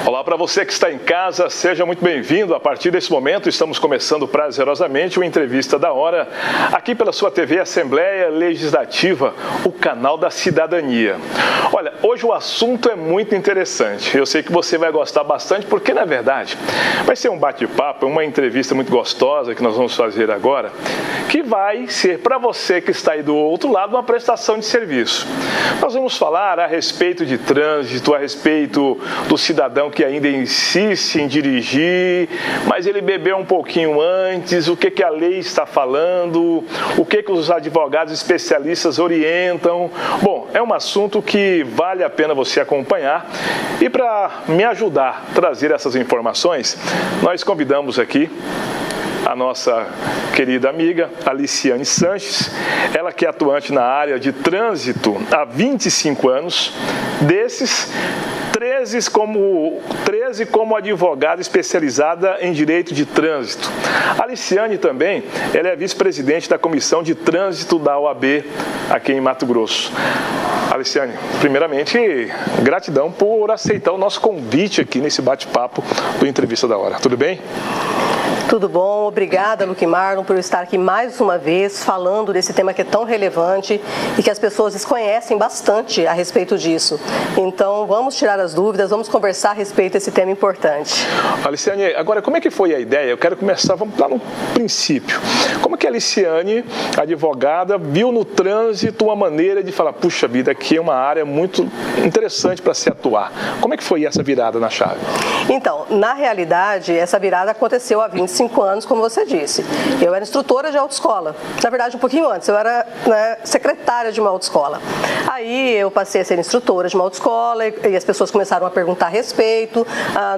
Olá para você que está em casa, seja muito bem-vindo. A partir desse momento estamos começando prazerosamente uma entrevista da hora aqui pela sua TV Assembleia Legislativa, o canal da cidadania. Olha, hoje o assunto é muito interessante. Eu sei que você vai gostar bastante porque, na verdade, vai ser um bate-papo, uma entrevista muito gostosa que nós vamos fazer agora, que vai ser para você que está aí do outro lado uma prestação de serviço. Nós vamos falar a respeito de trânsito, a respeito do cidadão que ainda insiste em dirigir, mas ele bebeu um pouquinho antes, o que a lei está falando, o que os advogados especialistas orientam. Bom, é um assunto que vale a pena você acompanhar e para me ajudar a trazer essas informações, nós convidamos aqui a nossa querida amiga Aliciane Sanches, ela que é atuante na área de trânsito há 25 anos, desses 13 como advogada especializada em direito de trânsito. A Aliciane também, ela é vice-presidente da Comissão de Trânsito da OAB aqui em Mato Grosso. Aliciane, primeiramente, gratidão por aceitar o nosso convite aqui nesse bate-papo do Entrevista da Hora. Tudo bem? Tudo bom, obrigada, Luque Marlon, por estar aqui mais uma vez falando desse tema que é tão relevante e que as pessoas desconhecem bastante a respeito disso. Então, vamos tirar as dúvidas, vamos conversar a respeito desse tema importante. Aliciane, agora, como é que foi a ideia? Eu quero começar, vamos lá no princípio. Como é que a Aliciane, advogada, viu no trânsito uma maneira de falar, puxa vida, aqui é uma área muito interessante para se atuar. Como é que foi essa virada na chave? Então, na realidade, essa virada aconteceu há 25 anos, como você disse. Eu era instrutora de autoescola. Na verdade, um pouquinho antes, eu era secretária de uma autoescola. Aí eu passei a ser instrutora de uma autoescola e as pessoas começaram a perguntar a respeito.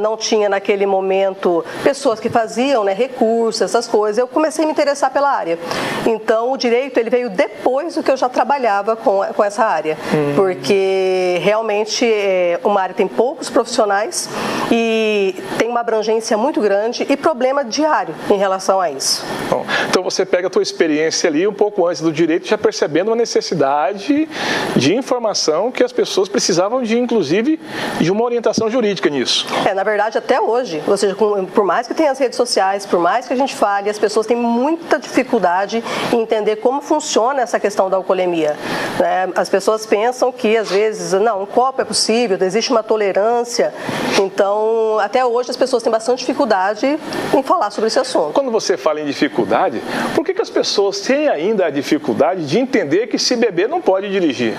Não tinha naquele momento pessoas que faziam recursos, essas coisas. Eu comecei a me interessar pela área. Então, o direito ele veio depois do que eu já trabalhava com essa área. Porque realmente uma área tem poucos profissionais e tem uma abrangência muito grande e problema diário em relação a isso. Bom, então você pega a tua experiência ali um pouco antes do direito, já percebendo uma necessidade de informação que as pessoas precisavam de, inclusive, de uma orientação jurídica nisso. Na verdade, até hoje, ou seja, por mais que tenha as redes sociais, por mais que a gente fale, as pessoas têm muita dificuldade em entender como funciona essa questão da alcoolemia. As pessoas pensam que, às vezes, não, um copo é possível, existe uma tolerância. Então, até hoje, as pessoas têm bastante dificuldade em falar sobre esse assunto. Quando você fala em dificuldade, por que as pessoas têm ainda a dificuldade de entender que se beber não pode dirigir?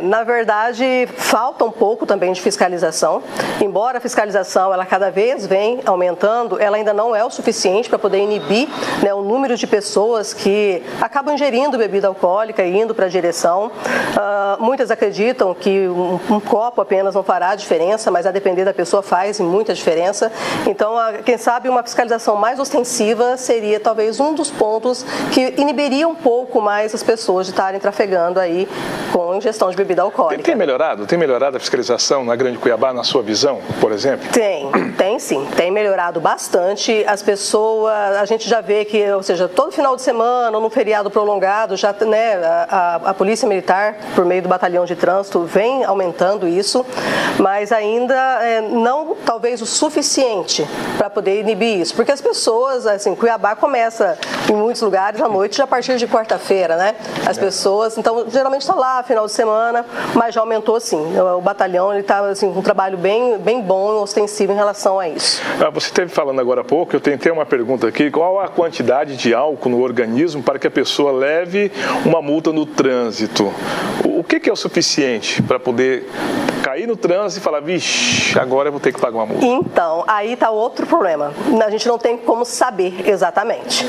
Na verdade, falta um pouco também de fiscalização. Embora a fiscalização ela cada vez vem aumentando, ela ainda não é o suficiente para poder inibir o número de pessoas que acabam ingerindo bebida alcoólica e indo para a direção. Muitas acreditam que um copo apenas não fará diferença, mas a depender da pessoa faz muita diferença. Então, quem sabe uma fiscalização mais ostensiva seria talvez um dos pontos que inibiria um pouco mais as pessoas de estarem trafegando aí com ingestão de bebida alcoólica. Tem melhorado a fiscalização na Grande Cuiabá, na sua visão, por exemplo? Tem sim, tem melhorado bastante. As pessoas, a gente já vê que, ou seja, todo final de semana ou num feriado prolongado, já a Polícia Militar, por meio do Batalhão de Trânsito, vem aumentando isso, mas ainda não talvez o suficiente para poder inibir isso, porque as pessoas, assim, Cuiabá começa em muitos lugares à noite já a partir de quarta-feira, As pessoas, então, geralmente está lá final de semana, mas já aumentou sim. O batalhão ele está assim, com um trabalho bem bom e ostensivo em relação a isso. Você esteve falando agora há pouco, eu tentei uma pergunta aqui, qual a quantidade de álcool no organismo para que a pessoa leve uma multa no trânsito? O que é o suficiente para poder cair no trânsito e falar, vixe, agora eu vou ter que pagar uma multa? Então, aí está outro problema. A gente não tem como saber exatamente.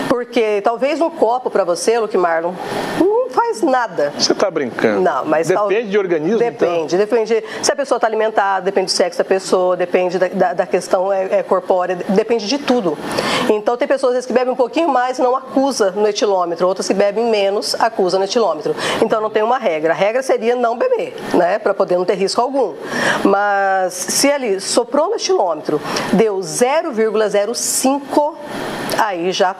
Porque talvez um copo para você, Luque Marlon, não faz nada. Você está brincando? Não, mas depende de organismo? Depende. Então? Depende se a pessoa está alimentada, depende do sexo da pessoa, depende da questão corpórea, depende de tudo. Então, tem pessoas às vezes, que bebem um pouquinho mais e não acusa no etilômetro, outras que bebem menos acusa no etilômetro. Então, não tem uma regra. A regra seria não beber, para poder não ter risco algum. Mas se ali soprou no etilômetro, deu 0,05, aí já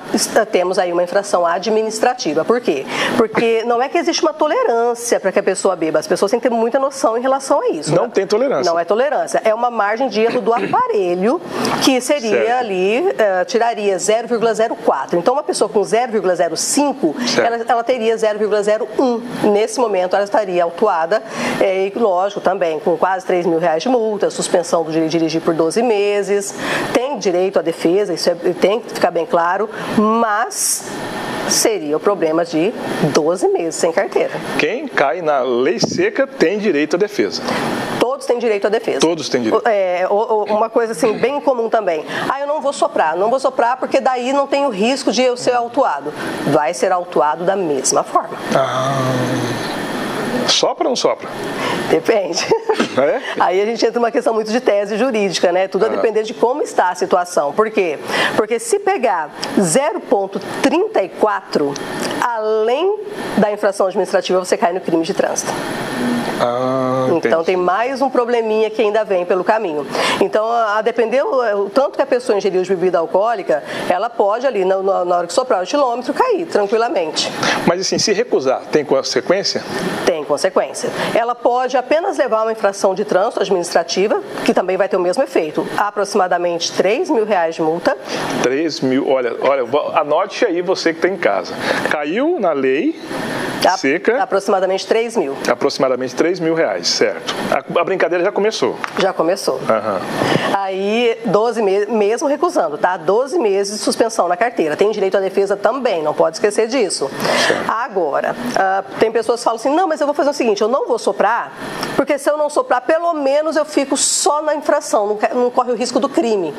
temos aí uma infração administrativa. Por quê? Porque não é que existe uma tolerância para que a pessoa beba, as pessoas têm que ter muita noção em relação a isso. Não tem tolerância. Não é tolerância, é uma margem de erro do aparelho, que seria certo. ali, tiraria 0,04. Então, uma pessoa com 0,05, ela teria 0,01. Nesse momento, ela estaria autuada, e lógico, também, com quase R$3 mil de multa, suspensão do direito de dirigir por 12 meses, tem direito à defesa, isso tem que ficar bem claro, mas seria o problema de 12 meses sem carteira. Quem cai na lei seca tem direito à defesa. Todos têm direito à defesa. Todos têm direito. Uma coisa assim, bem comum também. Eu não vou soprar porque daí não tem o risco de eu ser autuado. Vai ser autuado da mesma forma. Sopra ou não sopra? Depende. É? Aí a gente entra numa questão muito de tese jurídica, né? Tudo a depender de como está a situação. Por quê? Porque se pegar 0,34, além da infração administrativa, você cai no crime de trânsito. Então tem mais um probleminha que ainda vem pelo caminho. Então, a depender o tanto que a pessoa ingeriu de bebida alcoólica, ela pode ali, na hora que soprar o quilômetro, cair tranquilamente. Mas assim, se recusar, tem consequência? Tem consequência. Ela pode apenas levar uma infração de trânsito administrativa, que também vai ter o mesmo efeito. Aproximadamente R$3 mil de multa. 3 mil, olha, anote aí você que está em casa. Caiu na lei seca. Aproximadamente 3 mil. Aproximadamente R$3 mil, certo. A brincadeira já começou. Já começou. Aí, 12 meses, mesmo recusando, tá? 12 meses de suspensão na carteira. Tem direito à defesa também, não pode esquecer disso. Certo. Agora, tem pessoas que falam assim, não, mas eu vou fazer o seguinte, eu não vou soprar, porque se eu não soprar, pelo menos eu fico só na infração, não corre o risco do crime.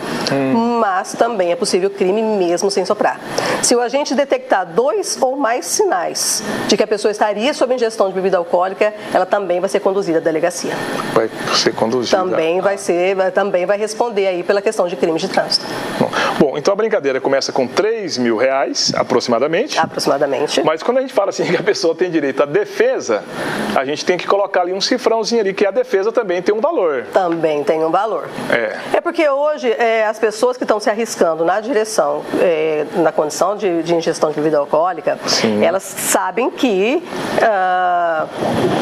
Mas também é possível crime mesmo sem soprar. Se o agente detectar 2 ou mais sinais de que a pessoa estaria sob ingestão de bebida alcoólica, ela também vai ser conduzida à delegacia. Vai ser conduzida. Também também vai responder aí pela questão de crime de trânsito. Bom, então a brincadeira começa com R$3 mil, aproximadamente. Aproximadamente. Mas quando a gente fala assim que a pessoa tem direito à defesa, a gente tem que colocar ali um cifrãozinho ali, que a defesa também tem um valor. Também tem um valor. É porque hoje as pessoas que estão se arriscando na direção, na condição de ingestão de bebida alcoólica, sim, elas sabem que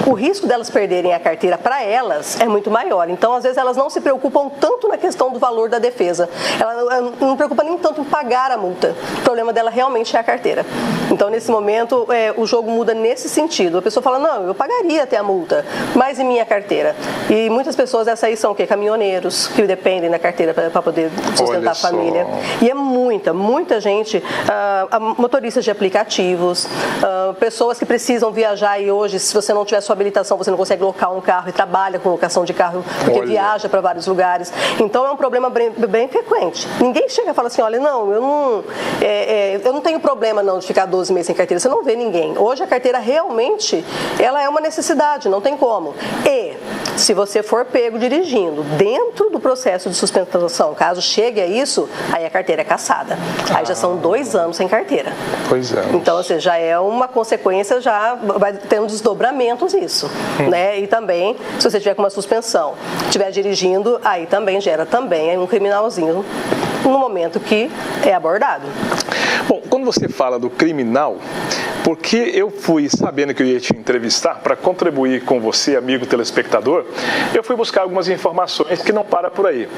o risco delas perderem a carteira para elas é muito maior. Então, às vezes, elas não se preocupam tanto na questão do valor da defesa. Ela não preocupa nem tanto em pagar a multa. O problema dela realmente é a carteira. Então, nesse momento, o jogo muda nesse sentido. A pessoa fala, não, eu pagaria até a multa, mas e minha carteira? E muitas pessoas, essas aí são o quê? Caminhoneiros, que dependem da carteira para poder sustentar a família. E é muita gente, motoristas de aplicativos, pessoas que precisam viajar e hoje, se você não tiver sua habilitação, você não consegue locar um carro e trabalha com locação de carro porque viaja para vários lugares. Então é um problema bem frequente. Ninguém chega e fala assim, olha, não, eu não tenho problema não de ficar 12 meses sem carteira. Você não vê ninguém. Hoje a carteira realmente, ela é uma necessidade, não tem como. E se você for pego dirigindo dentro do processo de suspensão, caso chegue a isso, aí a carteira é cassada. Aí já são 2 anos sem carteira. Pois é. Então, ou seja, já é uma consequência, já vai ter um desdobramentos isso, né? E também, se você tiver com uma suspensão, estiver dirigindo, aí também gera também um criminalzinho no momento que é abordado. Bom, quando você fala do criminal, porque eu fui sabendo que eu ia te entrevistar para contribuir com você, amigo telespectador, eu fui buscar algumas informações que não param por aí.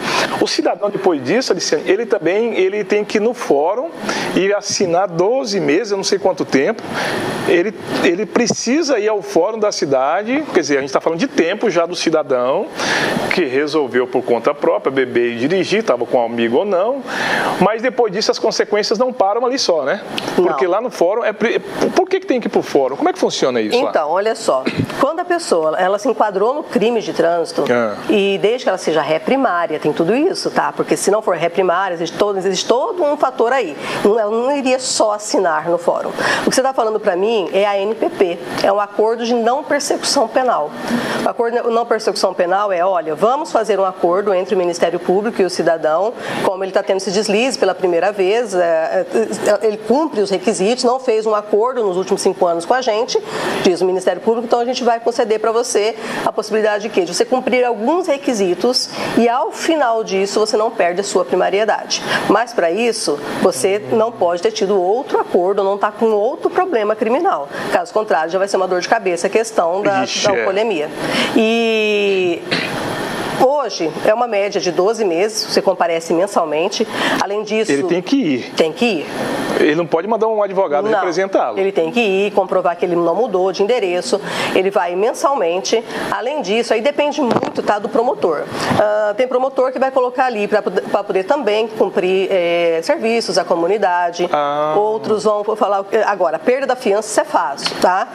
O cidadão, depois disso, ele tem que ir no fórum e assinar 12 meses, eu não sei quanto tempo, ele precisa ir ao fórum da cidade, quer dizer, a gente está falando de tempo já do cidadão que resolveu por conta própria beber e dirigir, estava com um amigo ou não, mas depois disso as consequências não param ali só, né? Porque lá no fórum, por que tem que ir para o fórum? Como é que funciona isso lá? Então, olha só, quando a pessoa ela se enquadrou no crime de trânsito, e desde que ela seja ré primária, tem tudo isso, tá? Porque se não for ré primária, existe todo um fator aí. Ela não iria só assinar no fórum. O que você está falando para mim é a NPP, é um acordo de não persecução penal. O acordo de não persecução penal é, olha, vamos fazer um acordo entre o Ministério Público e o cidadão, como ele está tendo esse deslize pela primeira vez, ele cumpre os requisitos, não fez um acordo acordo nos últimos 5 anos com a gente, diz o Ministério Público, então a gente vai conceder para você a possibilidade de você cumprir alguns requisitos e ao final disso você não perde a sua primariedade. Mas para isso, você não pode ter tido outro acordo, não está com outro problema criminal. Caso contrário, já vai ser uma dor de cabeça a questão da alcoolemia. E hoje é uma média de 12 meses, você comparece mensalmente. Além disso... Ele tem que ir. Tem que ir. Ele não pode mandar um advogado representá-lo. Ele tem que ir, comprovar que ele não mudou de endereço, ele vai mensalmente. Além disso, aí depende muito, tá, do promotor. Tem promotor que vai colocar ali para poder também cumprir serviços à comunidade. Outros vão falar... Agora, a perda da fiança, isso é fácil, tá?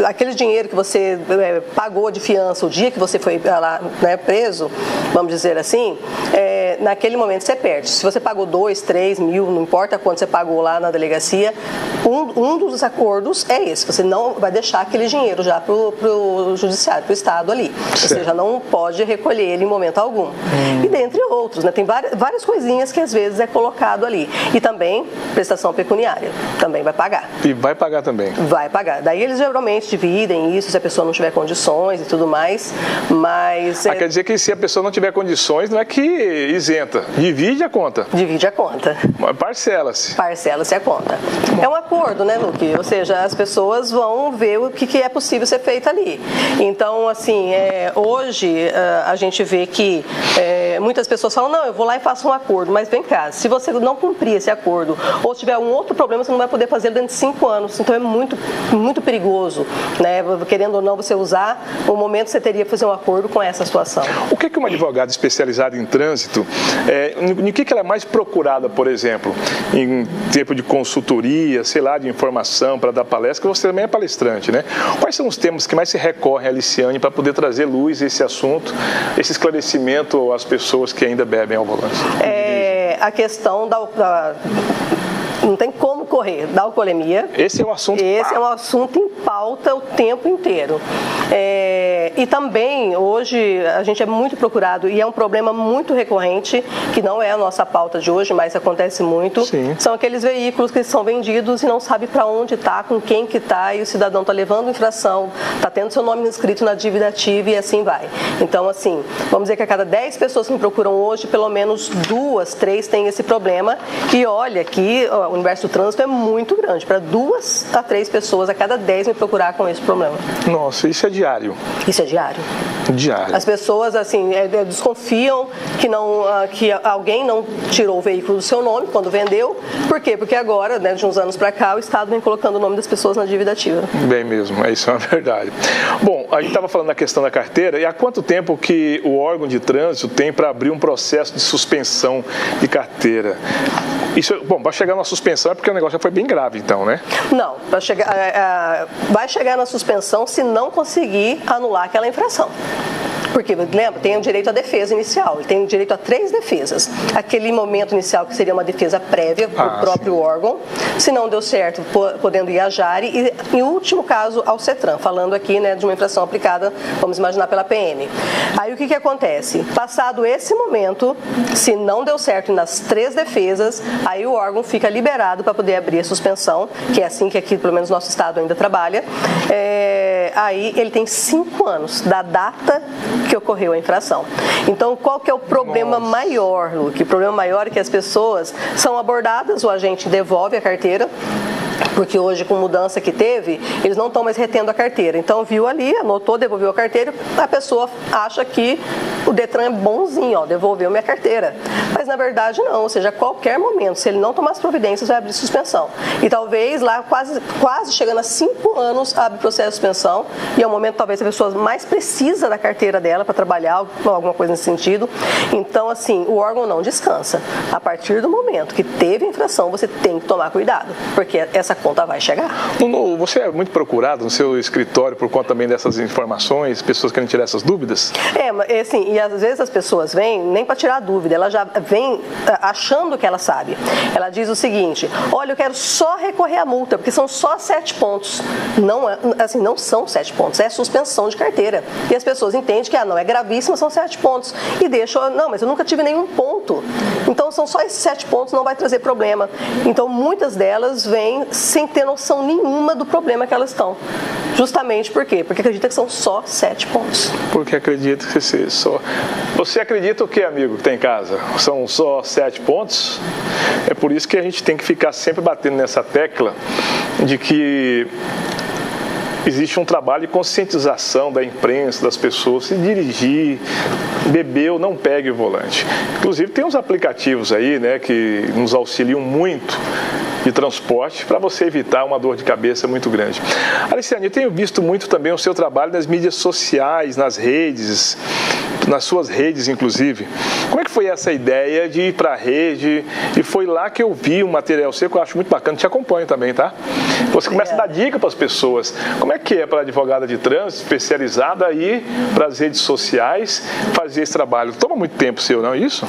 Aquele dinheiro que você pagou de fiança o dia que você foi lá, né, preso, vamos dizer assim, naquele momento você perde. Se você pagou 2, 3 mil, não importa quanto você pagou lá na delegacia, um dos acordos é esse, você não vai deixar aquele dinheiro já para o judiciário, para o Estado ali. Você já não pode recolher ele em momento algum. E dentre outros, né, tem várias coisinhas que às vezes é colocado ali. E também prestação pecuniária, também vai pagar. E vai pagar também? Vai pagar. Daí eles geralmente dividem isso, se a pessoa não tiver condições e tudo mais, mas... Quer dizer que se a pessoa não tiver condições, não é que isenta, divide a conta. Divide a conta. Parcela-se. Parcela-se a conta. É um acordo, né, Luque? Ou seja, as pessoas vão ver o que é possível ser feito ali. Então, assim, hoje a gente vê que muitas pessoas falam, não, eu vou lá e faço um acordo, mas vem cá, se você não cumprir esse acordo ou tiver um outro problema, você não vai poder fazer dentro de 5 anos. Então é muito, muito perigoso, né? Querendo ou não, você usar o momento que você teria que fazer um acordo com essa situação. O que uma advogada especializada em trânsito, em que ela é mais procurada, por exemplo, em tempo de consultoria, sei lá, de informação, para dar palestra, que você também é palestrante, né? Quais são os temas que mais se recorrem a Liciane para poder trazer luz a esse assunto, esse esclarecimento às pessoas que ainda bebem ao volante? A questão não tem como correr da alcoolemia. Esse é um assunto. Esse é um assunto em pauta o tempo inteiro. E também, hoje, a gente é muito procurado e é um problema muito recorrente, que não é a nossa pauta de hoje, mas acontece muito. Sim. São aqueles veículos que são vendidos e não sabe para onde está, com quem que está, e o cidadão está levando infração, está tendo seu nome inscrito na dívida ativa e assim vai. Então, assim, vamos dizer que a cada 10 pessoas que me procuram hoje, pelo menos 2, 3 têm esse problema. E olha que o universo do trânsito é muito grande, para 2 a 3 pessoas a cada 10 me procurar com esse problema. Nossa, isso é diário? Isso é diário. Diário. As pessoas, assim, desconfiam que alguém não tirou o veículo do seu nome quando vendeu. Por quê? Porque agora, né, de uns anos para cá, o Estado vem colocando o nome das pessoas na dívida ativa. Bem mesmo, isso é uma verdade. Bom, a gente estava falando da questão da carteira, e há quanto tempo que o órgão de trânsito tem para abrir um processo de suspensão de carteira? Isso, bom, para chegar na suspensão é porque o negócio já foi bem grave, então, né? Não, vai chegar na suspensão se não conseguir anular aquela infração. Porque, lembra, tem o direito à defesa inicial, ele tem o direito a 3 defesas. Aquele momento inicial que seria uma defesa prévia do próprio órgão, se não deu certo, podendo ir à Jari, e em último caso ao CETRAN, falando aqui, né, de uma infração aplicada, vamos imaginar, pela PM. Aí o que acontece? Passado esse momento, se não deu certo nas 3 defesas, aí o órgão fica liberado para poder abrir a suspensão, que é assim que aqui, pelo menos, nosso estado ainda trabalha. Aí ele tem 5 anos da data que ocorreu a infração. Então, qual que é o problema maior, Luque? O problema maior é que as pessoas são abordadas, o agente devolve a carteira, porque hoje, com mudança que teve, eles não estão mais retendo a carteira. Então, viu ali, anotou, devolveu a carteira, a pessoa acha que o Detran é bonzinho, devolveu minha carteira. Mas, na verdade, não. Ou seja, a qualquer momento, se ele não tomar as providências, vai abrir suspensão. E talvez lá, quase chegando a 5 anos, abre processo de suspensão. E é o momento, talvez, a pessoa mais precisa da carteira dela para trabalhar, alguma coisa nesse sentido. Então, assim, o órgão não descansa. A partir do momento que teve infração, você tem que tomar cuidado, porque essa conta vai chegar. Você é muito procurado no seu escritório por conta também dessas informações, pessoas querem tirar essas dúvidas? Assim, e às vezes as pessoas vêm nem para tirar dúvida, ela já vem achando que ela sabe. Ela diz o seguinte: olha, eu quero só recorrer à multa, porque são só 7 pontos. Não, assim, não são 7 pontos, é suspensão de carteira. E as pessoas entendem que não é gravíssima, são 7 pontos. E deixam, não, mas eu nunca tive nenhum ponto. Então são só esses 7 pontos, não vai trazer problema. Então muitas delas vêm sem sem ter noção nenhuma do problema que elas estão. Justamente por quê? Porque acredita que são só 7 pontos. Porque acredita que só... Você acredita o que, amigo, que tem em casa? São só 7 pontos? É por isso que a gente tem que ficar sempre batendo nessa tecla de que existe um trabalho de conscientização da imprensa, das pessoas, se dirigir, bebeu, não pegue o volante. Inclusive tem uns aplicativos aí, né, que nos auxiliam muito de transporte para você evitar uma dor de cabeça muito grande. Aliciane, eu tenho visto muito também o seu trabalho nas mídias sociais, nas redes, nas suas redes inclusive. Como é que foi essa ideia de ir para a rede? E foi lá que eu vi um material seu que eu acho muito bacana, te acompanho também, tá? Você começa a dar dica para as pessoas. Como é que é para a advogada de trânsito especializada aí para as redes sociais fazer esse trabalho? Toma muito tempo seu, não é isso?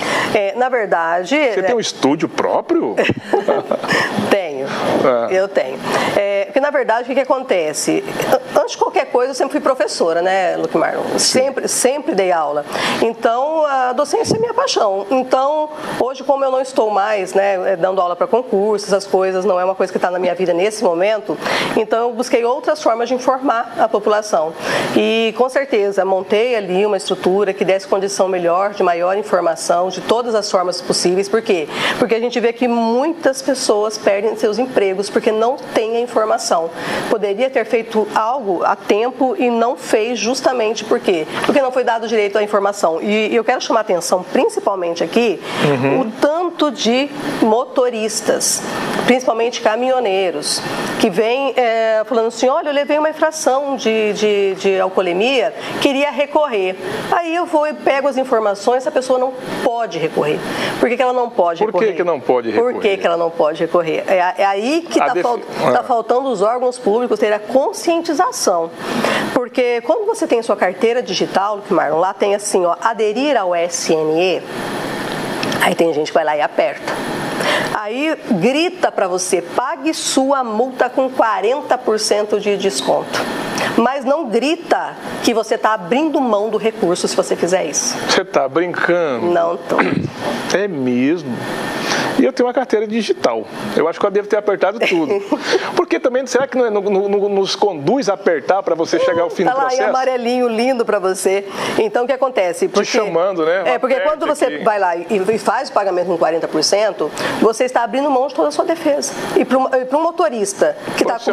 Na verdade... Você tem um estúdio próprio? Tenho, eu tenho. Porque na verdade o que acontece? Antes de qualquer coisa eu sempre fui professora, né, Luque Marlon? Sempre dei aula. Então a docência é minha paixão. Então hoje, como eu não estou mais, né, dando aula para concursos, essas coisas não é uma coisa que está na minha vida nesse momento, então eu busquei outras formas de informar a população. E com certeza montei ali uma estrutura que desse condição melhor, de maior informação, de todas as formas possíveis. Por quê? Porque a gente vê que muitas pessoas perdem seus empregos porque não tem a informação. Poderia ter feito algo a tempo e não fez, justamente por quê? Porque não foi dado direito à informação. E eu quero chamar a atenção principalmente aqui o tanto de motoristas, principalmente caminhoneiros, que vêm falando assim, olha, eu levei uma infração de alcoolemia, queria recorrer. Aí eu vou e pego as informações, essa pessoa não pode recorrer. Por que ela não pode recorrer? Por que não pode recorrer? Por que ela não pode recorrer? É aí que está faltando os órgãos públicos ter a conscientização. Porque quando você tem sua carteira digital, Luque Marlon, lá tem assim, ó, aderir ao SNE, aí tem gente que vai lá e aperta. Aí grita para você, pague sua multa com 40% de desconto. Mas não grita que você está abrindo mão do recurso se você fizer isso. Você está brincando? Não estou. É mesmo? E eu tenho uma carteira digital. Eu acho que eu devo ter apertado tudo. Porque também, será que não nos conduz a apertar para você chegar ao fim do processo? Tá lá em amarelinho, lindo para você. Então, o que acontece? Te chamando, né? Porque quando você vai lá e faz o pagamento com 40%, você está abrindo mão de toda a sua defesa. E para um motorista que está com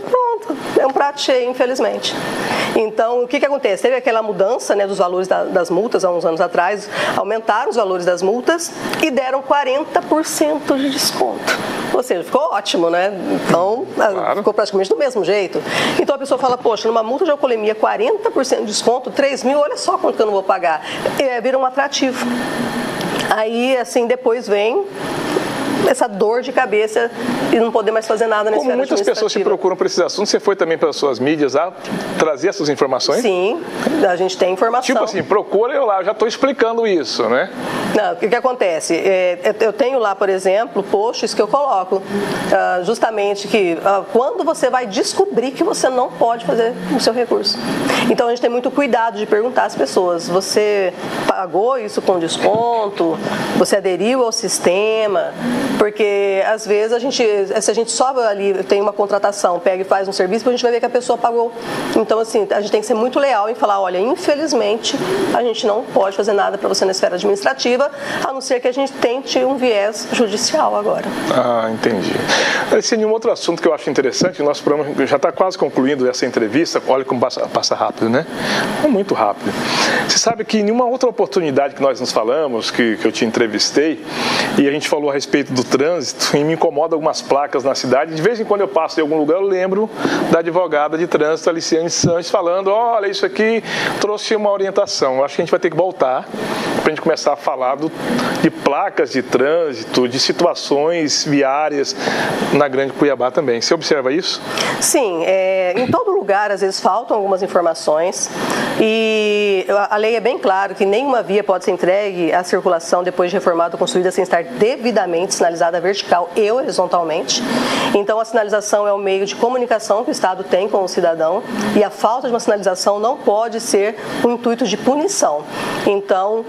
pronto, é um prato cheio, infelizmente. Então, o que acontece? Teve aquela mudança, né, dos valores das multas há uns anos atrás, aumentaram os valores das multas e deram 40% de desconto. Ou seja, ficou ótimo, né? Então, claro, ficou praticamente do mesmo jeito. Então a pessoa fala, poxa, numa multa de alcoolemia, 40% de desconto, 3 mil, olha só quanto que eu não vou pagar. Vira um atrativo. Aí, assim, depois vem essa dor de cabeça e não poder mais fazer nada nesse. Como muitas pessoas te procuram por esses assuntos, você foi também pelas suas mídias a trazer essas informações? Sim, a gente tem informação. Tipo assim, procura eu lá, eu já estou explicando isso, né? Não, o que acontece? Eu tenho lá, por exemplo, posts que eu coloco justamente que quando você vai descobrir que você não pode fazer o seu recurso. Então a gente tem muito cuidado de perguntar às pessoas, você pagou isso com desconto? Você aderiu ao sistema? Porque às vezes se a gente só ali tem uma contratação, pega e faz um serviço, a gente vai ver que a pessoa pagou. Então assim, a gente tem que ser muito leal em falar, olha, infelizmente a gente não pode fazer nada para você na esfera administrativa, a não ser que a gente tente um viés judicial agora. Ah, entendi. Esse é um outro assunto que eu acho interessante, nosso programa já está quase concluindo essa entrevista, olha como passa rápido, né? É muito rápido. Você sabe que em uma outra oportunidade que nós nos falamos, que eu te entrevistei, e a gente falou a respeito do trânsito, e me incomoda algumas placas na cidade, de vez em quando eu passo em algum lugar, eu lembro da advogada de trânsito, Aliciane Sanches, falando, olha, isso aqui trouxe uma orientação. Eu acho que a gente vai ter que voltar para a gente começar a falar de placas de trânsito, de situações viárias na Grande Cuiabá também. Você observa isso? Sim, em todo lugar às vezes faltam algumas informações e a lei é bem clara que nenhuma via pode ser entregue à circulação depois de reformada ou construída sem estar devidamente sinalizada sinalizada vertical e horizontalmente. Então, a sinalização é o meio de comunicação que o Estado tem com o cidadão e a falta de uma sinalização não pode ser um intuito de punição. Então,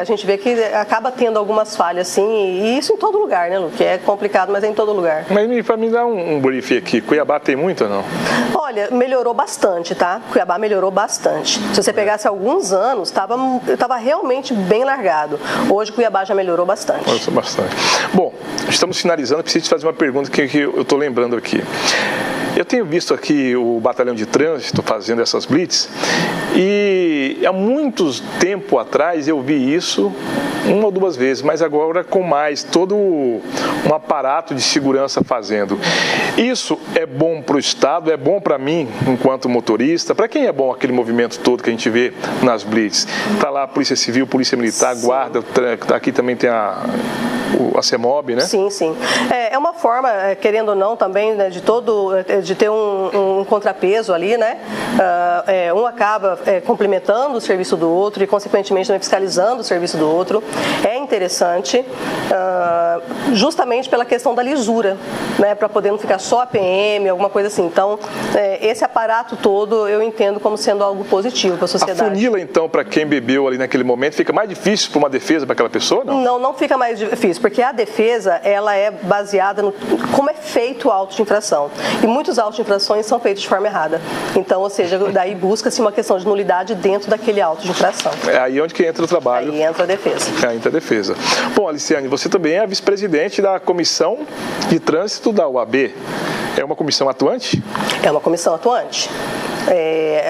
a gente vê que acaba tendo algumas falhas, sim, e isso em todo lugar, né, Lu? Que é complicado, mas é em todo lugar. Mas para me dar um briefing aqui, Cuiabá tem muito ou não? Olha, melhorou bastante, tá? Cuiabá melhorou bastante. Se você pegasse alguns anos, estava realmente bem largado. Hoje, Cuiabá já melhorou bastante. Melhorou bastante. Bom, estamos finalizando, preciso te fazer uma pergunta que eu estou lembrando aqui. Eu tenho visto aqui o batalhão de trânsito fazendo essas blitz e há muito tempo atrás eu vi isso uma ou duas vezes, mas agora com mais todo um aparato de segurança fazendo. Isso é bom para o Estado, é bom para mim enquanto motorista. Para quem é bom aquele movimento todo que a gente vê nas blitz? Está lá a Polícia Civil, Polícia Militar, Sim. Guarda, aqui também tem a CEMOB, né? Sim, sim. É uma forma, querendo ou não, também, né, de ter um contrapeso ali, né? Um acaba complementando o serviço do outro e, consequentemente, também fiscalizando o serviço do outro. É interessante, justamente pela questão da lisura, né? Para poder não ficar só a PM, alguma coisa assim. Então, esse aparato todo eu entendo como sendo algo positivo para a sociedade. A funila, então, para quem bebeu ali naquele momento, fica mais difícil para uma defesa para aquela pessoa, não? Não fica mais difícil, porque a defesa, ela é baseada no como é feito o auto de infração. E muitos autos de infrações são feitos de forma errada. Então, ou seja, daí busca-se uma questão de nulidade dentro daquele auto de infração. É aí onde que entra o trabalho. Aí entra a defesa. Aí entra a defesa. Bom, Aliciane, você também é a vice-presidente da Comissão de Trânsito da UAB. É uma comissão atuante? É uma comissão atuante.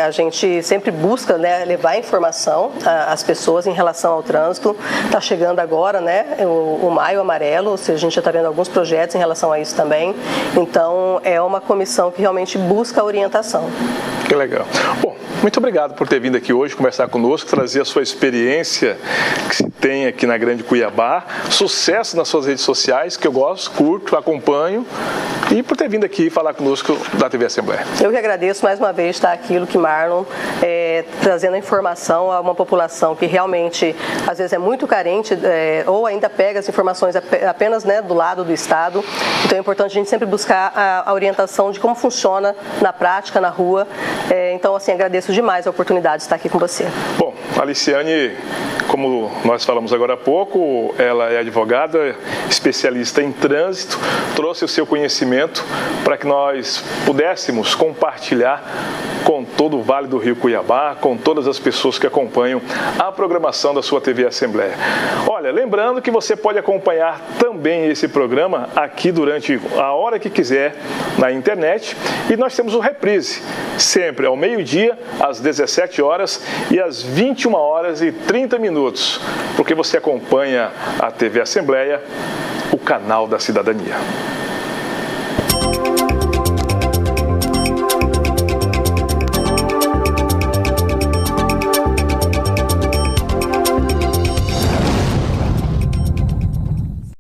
A gente sempre busca, né, levar informação às pessoas em relação ao trânsito. Está chegando agora, né, o Maio Amarelo, ou seja, a gente já está vendo alguns projetos em relação a isso também. Então, é uma comissão que realmente busca a orientação. Que legal. Bom, muito obrigado por ter vindo aqui hoje conversar conosco, trazer a sua experiência que se tem aqui na Grande Cuiabá. Sucesso nas suas redes sociais, que eu gosto, curto, acompanho. E por ter vindo aqui falar conosco da TV Assembleia. Eu que agradeço mais uma vez estar aqui, Luque Marlon, trazendo a informação a uma população que realmente, às vezes, é muito carente ou ainda pega as informações apenas, né, do lado do Estado. Então é importante a gente sempre buscar a orientação de como funciona na prática, na rua. Então, assim, agradeço demais a oportunidade de estar aqui com você. Bom, a Aliciane, como nós falamos agora há pouco, ela é advogada, especialista em trânsito, trouxe o seu conhecimento para que nós pudéssemos compartilhar com todo o Vale do Rio Cuiabá, com todas as pessoas que acompanham a programação da sua TV Assembleia. Olha, lembrando que você pode acompanhar também esse programa aqui durante a hora que quiser na internet e nós temos o reprise, sempre ao meio-dia, às 17 horas e às 21 horas e 30 minutos, porque você acompanha a TV Assembleia, o canal da cidadania.